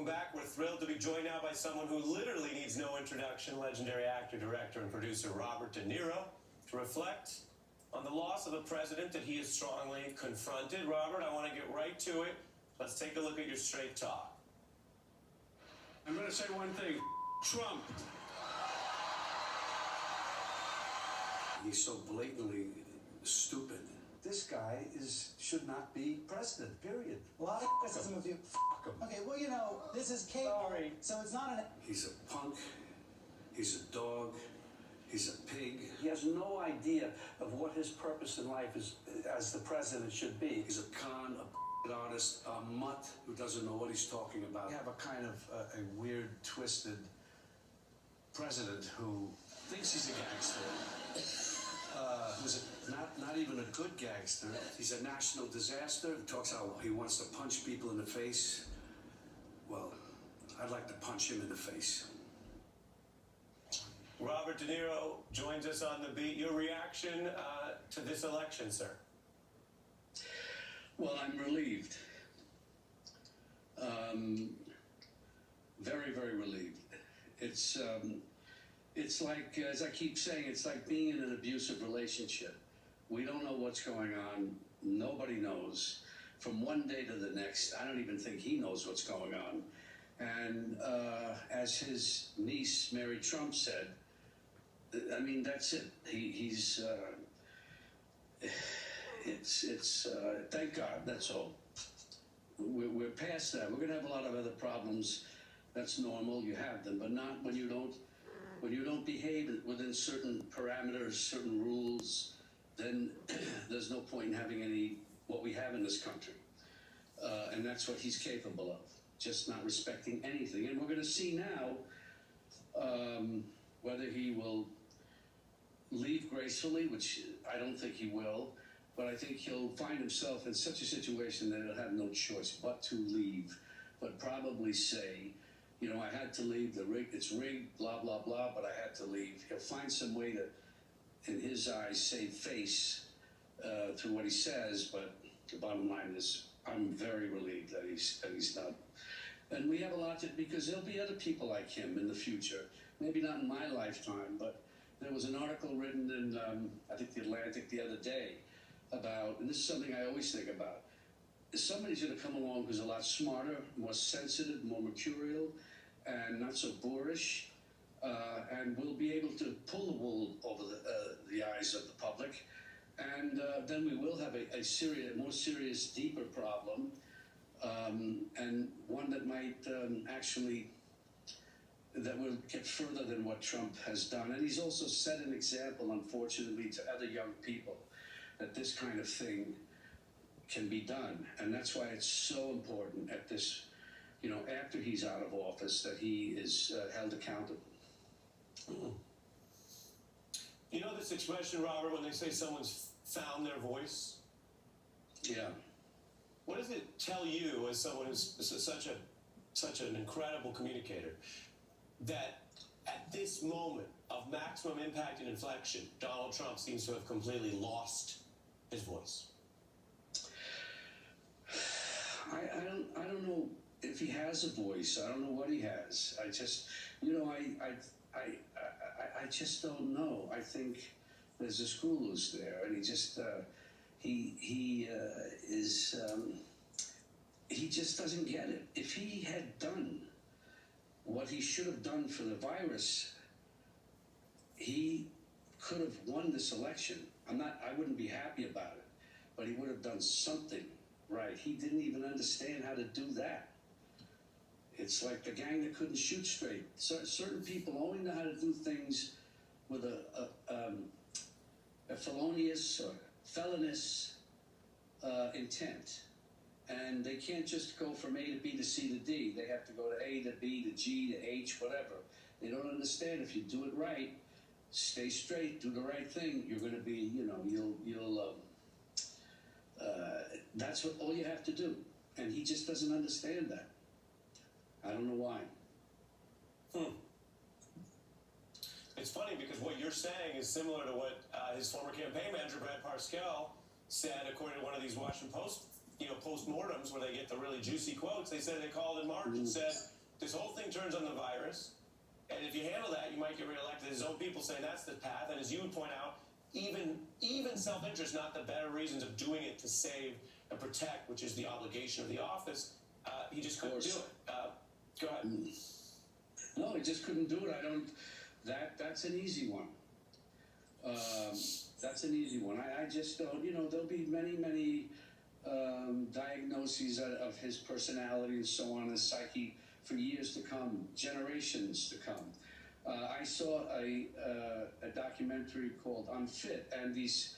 back. We're thrilled to be joined now by someone who literally needs no introduction, legendary actor, director, and producer Robert De Niro, to reflect on the loss of a president that he has strongly confronted. Robert, I want to get right to it. Let's take a look at your straight talk. I'm going to say one thing. Trump. He's so blatantly stupid. This guy should not be president, period. A lot of criticism of you. Okay, well, you know, this is cable, Sorry. so it's not an... He's a punk. He's a dog. He's a pig. He has no idea of what his purpose in life is as the president should be. He's a con, a artist, a mutt who doesn't know what he's talking about. We have a kind of a weird, twisted president who thinks he's a gangster. Who's not even a good gangster. He's a national disaster. He talks how he wants to punch people in the face. Well, I'd like to punch him in the face. Robert De Niro joins us on the beat. Your reaction to this election, sir? Well, I'm relieved. Very, very relieved. It's like, as I keep saying, it's like being in an abusive relationship. We don't know what's going on. Nobody knows. From one day to the next, I don't even think he knows what's going on. And as his niece, Mary Trump, said, I mean, that's it. He's thank God, that's all. We're past that. We're going to have a lot of other problems. That's normal. You have them, but not when you don't behave within certain parameters, certain rules. Then there's no point in having what we have in this country, and that's what he's capable of. Just not respecting anything. And we're going to see now whether he will leave gracefully, which I don't think he will, but I think he'll find himself in such a situation that he'll have no choice but to leave, but probably say, you know, I had to leave, it's rigged, blah, blah, blah, but I had to leave. He'll find some way to, in his eyes, save face through what he says, but the bottom line is I'm very relieved that he's not. And we have a lot to, because there'll be other people like him in the future. Maybe not in my lifetime, but there was an article written in, I think, The Atlantic the other day about, and this is something I always think about, is somebody's going to come along who's a lot smarter, more sensitive, more mercurial, and not so boorish, and will be able to pull the wool over the eyes of the public, and then we will have a more serious, deeper problem, and one that might that will get further than what Trump has done. And he's also set an example, unfortunately, to other young people that this kind of thing can be done. And that's why it's so important at this, you know, after he's out of office, that he is held accountable. You know this expression, Robert, when they say someone's found their voice? Yeah. What does it tell you, as someone who's such an incredible communicator, that at this moment of maximum impact and inflection, Donald Trump seems to have completely lost his voice? I don't know if he has a voice. I don't know what he has. I just, you know, I just don't know. I think there's a screw loose there, and he just he just doesn't get it. If he had done what he should have done for the virus, he could have won this election. I wouldn't be happy about it, but he would have done something right. He didn't even understand how to do that. It's like the gang that couldn't shoot straight. Certain people only know how to do things with a felonious or felonious intent. And they can't just go from A to B to C to D. They have to go to A to B to G to H, whatever. They don't understand if you do it right, stay straight, do the right thing, you're going to be, you know, you'll that's what all you have to do. And he just doesn't understand that. I don't know why. It's funny because what you're saying is similar to what his former campaign manager, Brad Parscale, said, according to one of these Washington Post, postmortems where they get the really juicy quotes. They said they called in March and said, everything turns on the virus. And if you handle that, you might get reelected. His own people saying that's the path. And as you would point out, even self-interest, not the better reasons of doing it to save and protect, which is the obligation of the office, he just couldn't do it. Go ahead. No, he just couldn't do it. I don't. That's an easy one. That's an easy one. I just don't. You know, there'll be many diagnoses of his personality and so on, his psyche for years to come, generations to come. I saw a documentary called Unfit, and these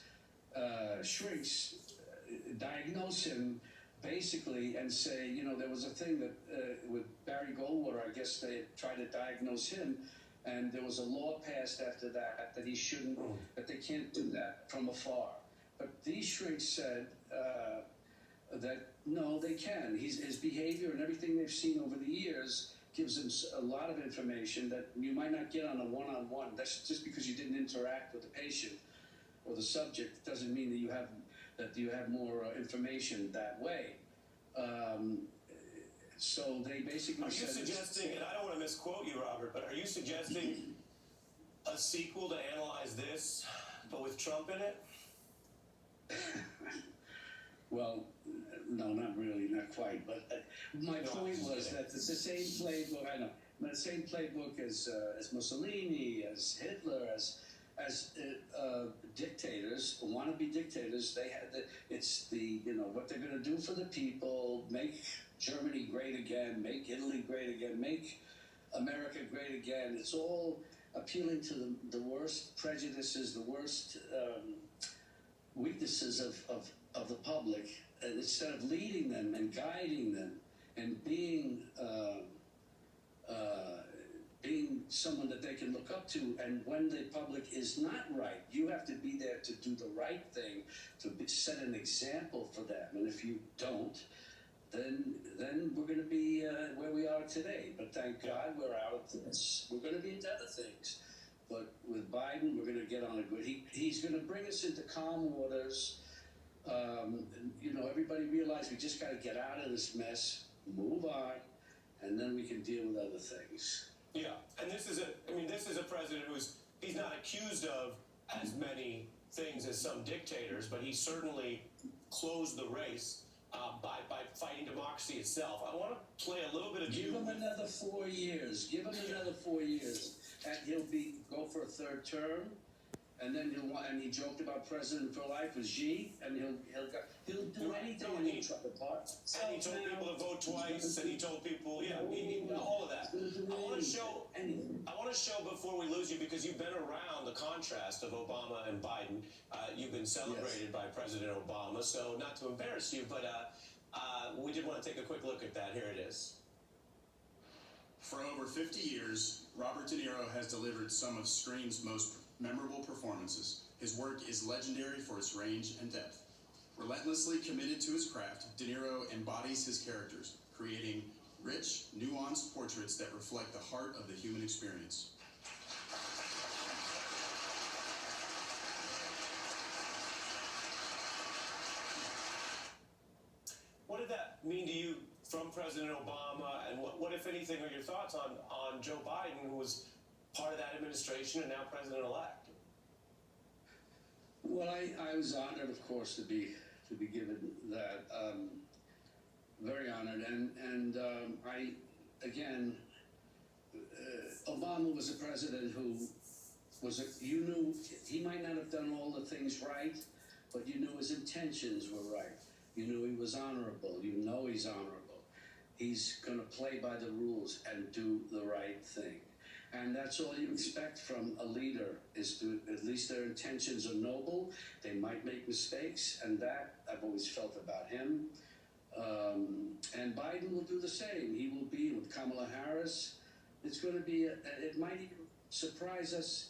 shrinks diagnose him basically and say, you know, there was a thing that with Barry Goldwater, I guess they tried to diagnose him, and there was a law passed after that he shouldn't, that they can't do that from afar. But these shrinks said that no, they can. His behavior and everything they've seen over the years gives them a lot of information that you might not get on a one-on-one. That's just because you didn't interact with the patient or the subject doesn't mean that you have more information that way. So they basically Are you said, suggesting, and I don't want to misquote you, Robert, but are you suggesting a sequel to Analyze This, but with Trump in it? well, no, not really, not quite. But my point was that it's the same playbook. I know, the same playbook as Mussolini, as Hitler, as dictators, wannabe dictators. They had it's the what they're going to do for the people, make Germany great again, make Italy great again, make America great again. It's all appealing to the worst prejudices, the worst weaknesses of the public, and instead of leading them and guiding them and being someone that they can look up to. And when the public is not right, you have to be there to do the right thing, to set an example for them. And if you don't, then we're going to be where we are today. But thank God we're out of this. We're going to be into other things. But with Biden, we're going to get on a good. He's going to bring us into calm waters. Everybody realize we just got to get out of this mess, move on, and then we can deal with other things. Yeah, and this is a president he's not accused of as many things as some dictators, but he certainly closed the race by fighting democracy itself. I want to play a little bit of Give him another 4 years. Give him another 4 years, and he'll go for a third term. And then he joked about president for life with Xi, and he'll do anything. And he told people to vote twice, and he told people, all of that. I want to show before we lose you, because you've been around the contrast of Obama and Biden. You've been celebrated by President Obama, so not to embarrass you, but we did want to take a quick look at that. Here it is. For over 50 years, Robert De Niro has delivered some of screen's most memorable performances. His work is legendary for its range and depth. Relentlessly committed to his craft, De Niro embodies his characters, creating rich, nuanced portraits that reflect the heart of the human experience. What did that mean to you from President Obama, and what if anything, are your thoughts on Joe Biden, who was part of that administration and now president-elect? Well, I was honored, of course, to be given that. Very honored, and Obama was a president who you knew he might not have done all the things right, but you knew his intentions were right. You knew he was honorable. You know he's honorable. He's going to play by the rules and do the right thing. And that's all you expect from a leader, is to at least their intentions are noble. They might make mistakes, and that I've always felt about him. And Biden will do the same. He will be with Kamala Harris. It's going to be, it might even surprise us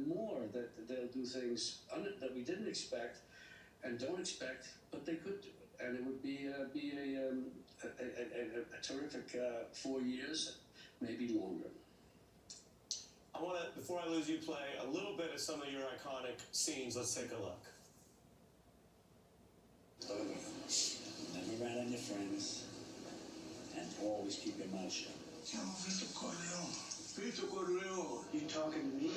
more that they'll do things that we didn't expect and don't expect, but they could do it. And it would be a terrific 4 years, maybe longer. I want to, before I lose you, play a little bit of some of your iconic scenes. Let's take a look. Never rat on your friends, and always keep your mouth shut. Chiamo Vito Corleone. Vito Corleone, you talking to me?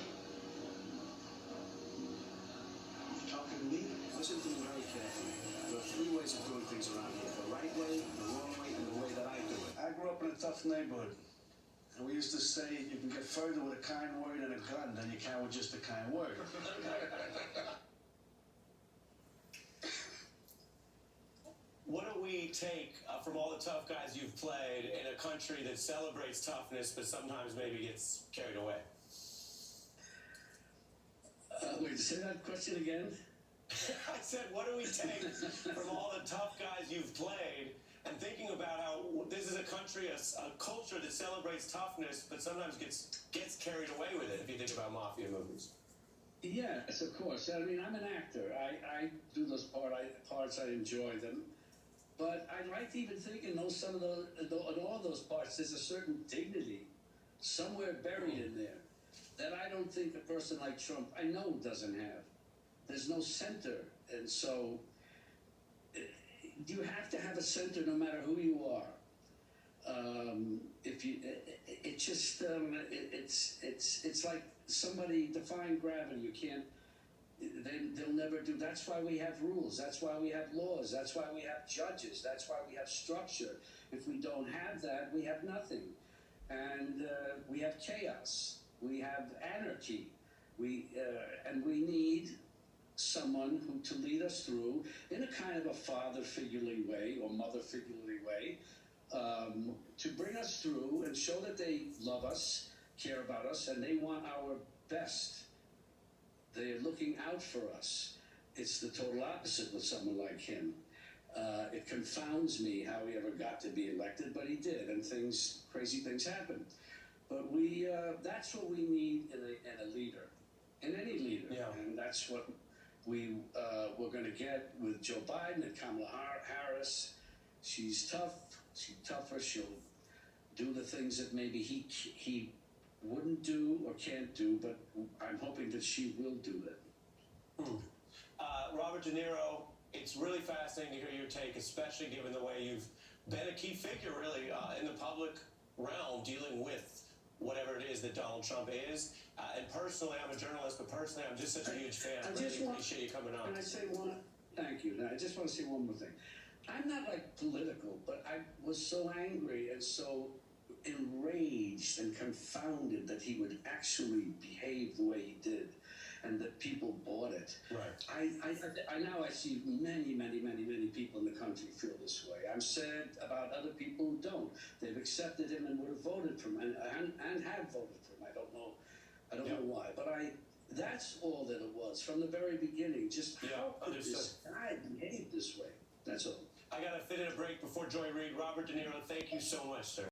You talking to me? Listen to me very carefully. There are three ways of doing things around here. The right way, the wrong way, and the way that I do it. I grew up in a tough neighborhood. And we used to say you can get further with a kind word and a gun than you can with just a kind word. What do we take from all the tough guys you've played in a country that celebrates toughness but sometimes maybe gets carried away? Wait, say that question again? I said, what do we take from all the tough guys you've played and thinking about how this is a country, a culture that celebrates toughness but sometimes gets carried away with it if you think about mafia movies? Yes, of course. I mean, I'm an actor. I do those parts. I enjoy them. But I like to even think in some of those, in all those parts, there's a certain dignity somewhere buried in there that I don't think a person like Trump, I know, doesn't have. There's no center, and so you have to have a center no matter who you are. If you, it just, it's like somebody defying gravity. You can't. They'll never do. That's why we have rules. That's why we have laws. That's why we have judges. That's why we have structure. If we don't have that, we have nothing, and we have chaos. We have anarchy. And we need someone to lead us through in a kind of a father figurely way or mother figurely way, to bring us through and show that they love us, care about us, and they want our best. They are looking out for us. It's the total opposite with someone like him. It confounds me how he ever got to be elected, but he did, and crazy things happen. But that's what we need in a leader, in any leader, and that's what we're going to get with Joe Biden and Kamala Harris. She's tough. She's tougher. She'll do the things that maybe he wouldn't do or can't do, but I'm hoping that she will do it. Robert De Niro, it's really fascinating to hear your take, especially given the way you've been a key figure, really, in the public realm, dealing with whatever it is that Donald Trump is. And personally, I'm a journalist, but personally, I'm just such a huge fan. I really appreciate you coming on. Can I say thank you. Now, I just want to say one more thing. I'm not like political, but I was so angry and so enraged and confounded that he would actually behave the way he did and that people bought it. Right. I now see many people in the country feel this way. I'm sad about other people who don't. They've accepted him and would have voted for him and have voted for him. I don't know why, but that's all that it was from the very beginning. Just how could this guy behave this way? That's all. I got to fit in a break before Joy Reid. Robert De Niro, thank you so much, sir.